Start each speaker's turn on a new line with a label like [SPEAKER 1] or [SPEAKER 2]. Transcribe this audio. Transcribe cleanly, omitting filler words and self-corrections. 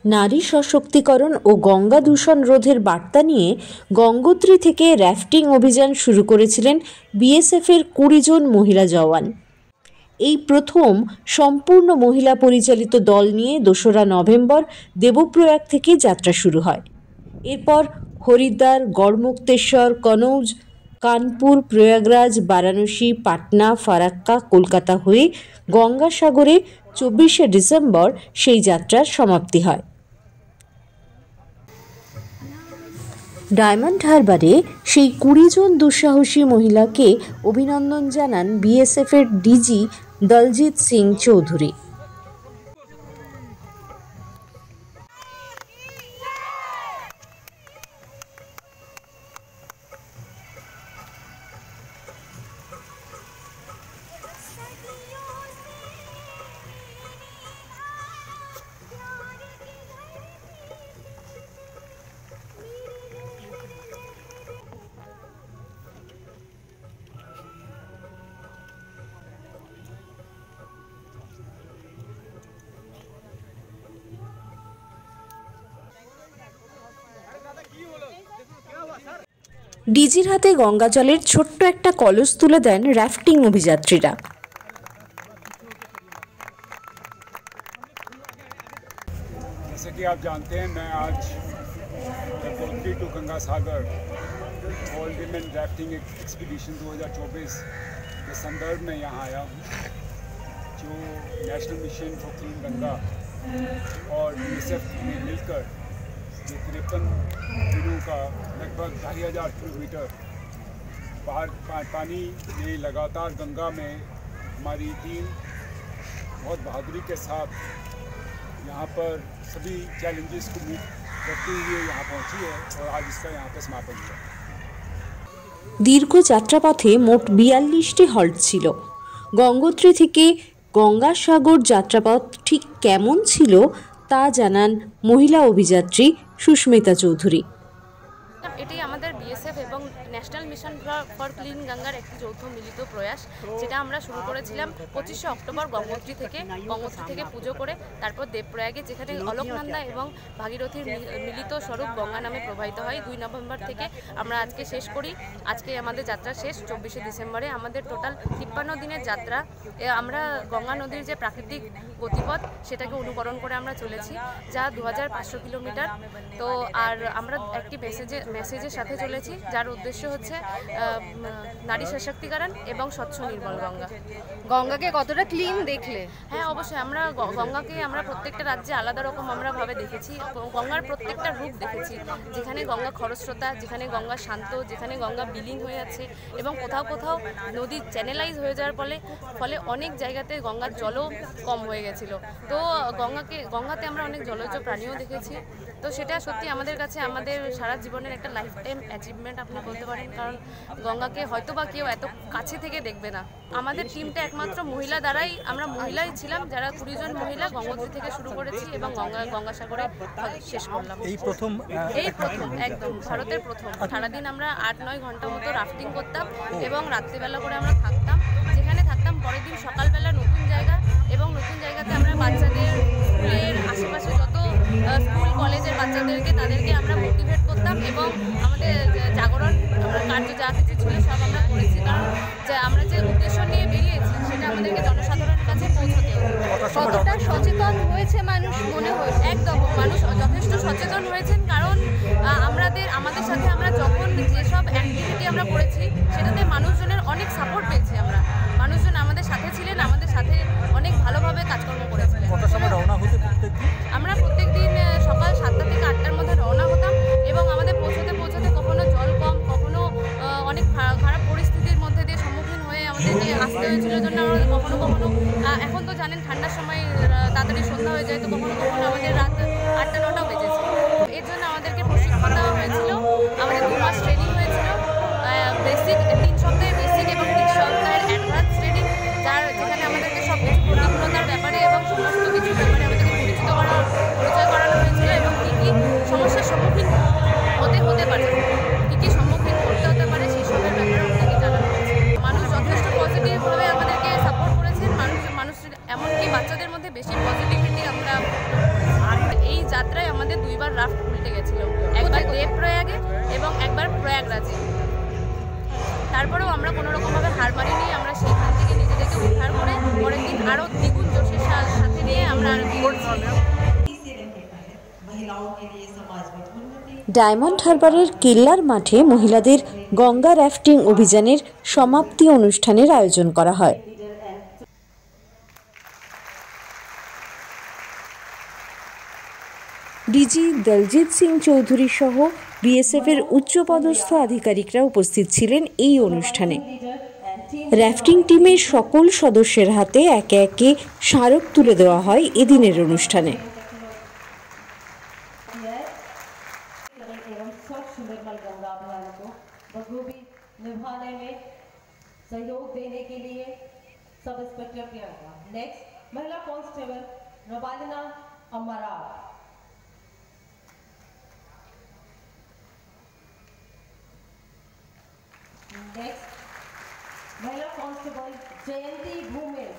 [SPEAKER 1] নারী সশক্তিকরণ ও গঙ্গা দূষণ রোধের বার্তা নিয়ে গঙ্গোত্রী থেকে র্যাফটিং অভিযান শুরু করেছিলেন বিএসএফের ২০ জন মহিলা জওয়ান। এই প্রথম সম্পূর্ণ মহিলা পরিচালিত দল নিয়ে ২রা নভেম্বর দেবপ্রয়াগ থেকে যাত্রা শুরু হয়। এরপর হরিদ্বার, গড়মুক্তেশ্বর, কনৌজ, কানপুর, প্রয়াগরাজ, বারাণসী, পাটনা, ফারাক্কা, কলকাতা হয়ে গঙ্গাসাগরে ২৪শে ডিসেম্বর সেই যাত্রার সমাপ্তি হয়। ডায়মন্ড হারবারে সেই ২০ জন দুঃসাহসী মহিলাকে অভিনন্দন জানান বিএসএফের ডিজি দলজিৎ সিং চৌধুরী। ডিজির হাতে গঙ্গা জলের ছোট্ট একটা কলস তুলে দেন র্যাফটিং অভিযাত্রীরা।
[SPEAKER 2] जैसे कि आप जानते हैं, मैं आज Gangotri to Ganga Sagar all women drafting expedition 2024 के संदर्भ में यहाँ आया हूँ, जो national mission for clean Ganga और यूनिसेफ ने मिलकर ये 53 दिनों का लगभग 2500 किलोमीटर पानी ये लगातार गंगा में हमारी टीम बहुत बहादुरी के साथ यहाँ पर सभी चैलेंजेस को मीट करते हुए यहाँ पहुँची है और आज इसका यहाँ पे समापन हुआ।
[SPEAKER 1] দীর্ঘ যাত্রাপথে মোট ৪২টি হল্ট ছিল। গঙ্গোত্রী থেকে গঙ্গাসাগর যাত্রাপথ ঠিক কেমন ছিল তা জানান মহিলা অভিযাত্রী সুস্মিতা চৌধুরী।
[SPEAKER 3] এটি আমাদের বিএসএফ এবং ন্যাশনাল মিশন ফর ক্লিন গঙ্গার একটি যৌথ মিলিত প্রয়াস, যেটা আমরা শুরু করেছিলাম ২৫শে অক্টোবর গঙ্গোত্রী থেকে পুজো করে তারপর দেবপ্রয়াগে, যেখানে অলকনন্দা এবং ভাগীরথীর মিলিত স্বরূপ গঙ্গা নামে প্রবাহিত হয়। ২ নভেম্বর থেকে আমরা আজকে শেষ করি। আজকে আমাদের যাত্রা শেষ ২৪শে ডিসেম্বরে। আমাদের টোটাল ৫৩ দিনের যাত্রা। আমরা গঙ্গা নদীর যে প্রাকৃতিক গতিপথ সেটাকে অনুকরণ করে আমরা চলেছি, যা ২৫০০ কিলোমিটার। তো আর আমরা একটি মেসেজের সাথে চলেছি, যার উদ্দেশ্য হচ্ছে নারী সশক্তিকরণ এবং স্বচ্ছ নির্মল গঙ্গা।
[SPEAKER 4] গঙ্গাকে কতটা ক্লিন দেখলে?
[SPEAKER 3] হ্যাঁ, অবশ্যই। আমরা গঙ্গাকে প্রত্যেকটা রাজ্যে আলাদা রকম ভাবে দেখেছি। গঙ্গার প্রত্যেকটা রূপ দেখেছি, যেখানে গঙ্গা খরস্রোতা, যেখানে গঙ্গা শান্ত, যেখানে গঙ্গা বিলীন হয়ে আছে এবং কোথাও কোথাও নদী চ্যানেলাইজ হয়ে যাওয়ার ফলে অনেক জায়গাতে গঙ্গার জলও কম হয়ে গেছিলো। তো গঙ্গাতে আমরা অনেক জলজ প্রাণীও দেখেছি। তো সেটা সত্যি আমাদের কাছে আমাদের সারা জীবনের একটা লাইফ টাইম অ্যাচিভমেন্ট আপনি বলতে পারেন, কারণ গঙ্গাকে হয়তো বা কেউ এত কাছে থেকে দেখবে না। আমাদের টিমটা একমাত্র মহিলা দ্বারাই, আমরা মহিলাই ছিলাম যারা ২০ জন মহিলা গঙ্গোত্রী থেকে শুরু করেছি এবং গঙ্গাসাগরে শেষ করলাম। এই প্রথম একদম ভারতের প্রথম। সারাদিন আমরা ৮-৯ ঘন্টা মতো রাফটিং করতাম এবং রাত্রিবেলা করে আমরা থাকতাম, যেখানে থাকতাম পরের দিন সকালবেলা নতুন জায়গা, এবং নতুন জায়গাতে আমরা বাচ্চাদের স্কুলের আশেপাশে যত স্কুল কলেজের বাচ্চাদেরকে তাদেরকে আমরা মোটিভেট করতাম এবং আমাদের জাগরণ কার্য যা কিছু ছিল সব আমরা করেছি, কারণ আমরা যে উদ্দেশ্য নিয়ে বেরিয়েছি সেটা আমাদেরকে জনসাধারণের কাছে পৌঁছতে হবে।
[SPEAKER 4] কতটা সচেতন হয়েছে মানুষ মনে হয়?
[SPEAKER 3] একদম, মানুষ যথেষ্ট সচেতন হয়েছেন, কারণ আমাদের সাথে আমরা যখন যেসব অ্যাক্টিভিটি আমরা করেছি সেটাতে মানুষজনের অনেক সাপোর্ট পেয়েছি। মানুষজন আমাদের সাথে ছিলেন, আমাদের সাথে অনেক ভালোভাবে কাজকর্ম করেছিলেন। আমরা প্রত্যেক দিন সকাল ৭টা থেকে ৮টার মধ্যে রওনা হতাম এবং আমাদের পৌঁছতে কখনো জল কম, কখনো অনেক খারাপ পরিস্থিতির মধ্যে দিয়ে সম্মুখীন হয়ে আমাদেরকে আসতে হয়েছিল। জন্য আমরা কখনো এখন তো জানেন ঠান্ডার সময় তাড়াতাড়ি সন্ধ্যা হয়ে যায়, তো কখনো আমাদের রাত ৮টা-৯টা বেজেছে। এর জন্য আমাদেরকে প্রশিক্ষণ দেওয়া হয়েছিল, আমাদের ২ মাস ট্রেনিং হয়েছিল, বেসিক ৩ সপ্তাহের বেসিক এবং ৩ সপ্তাহের অ্যাডভান্স ট্রেনিং, যেখানে আমাদেরকে সব কিছু প্রতিকূলতার ব্যাপারে এবং সমস্ত কিছু ব্যাপারে আমাদেরকে পরিচয় করানো হয়েছিল এবং কী কী সমস্যার সম্মুখীন হতে পারে, কী কী সম্মুখীন করতে হতে পারে সেই সবের ব্যাপারে আমাদেরকে জানানো হয়েছে। মানুষ যথেষ্ট পজিটিভভাবে আমাদেরকে সাপোর্ট করেছেন। মানুষ এমনকি বাচ্চাদের মধ্যে বেশি পজিটিভিটি আমরা এই যাত্রায় রাফট উল্টে গেছিলো, একবার দেবপ্রয়াগে এবং একবার প্রয়াগরাজে। তারপরেও আমরা কোনো রকমভাবে হার মানিনি, আমরা সেইখান থেকে নিজেদেরকে উদ্ধার করে পরের দিন আরও দ্বিগুণ জোশের সাথে নিয়ে আমরা করছি।
[SPEAKER 1] ডায়মন্ড হারবারের কেল্লার মাঠে মহিলাদের গঙ্গা র্যাফটিং অভিযানের সমাপ্তি অনুষ্ঠানের আয়োজন করা হয়। ডিজি দলজিৎ সিং চৌধুরী সহ বিএসএফের উচ্চপদস্থ আধিকারিকরা উপস্থিত ছিলেন এই অনুষ্ঠানে। র্যাফটিং টিমের সকল সদস্যের হাতে একে একে স্মারক তুলে দেওয়া হয় এদিনের অনুষ্ঠানে।
[SPEAKER 5] सहयोग देने के लिए सब इंस्पेक्टर प्रियंका। नेक्स्ट महिला कांस्टेबल रबालिना अमरा। नेक्स्ट महिला कांस्टेबल जयंती भूमेश।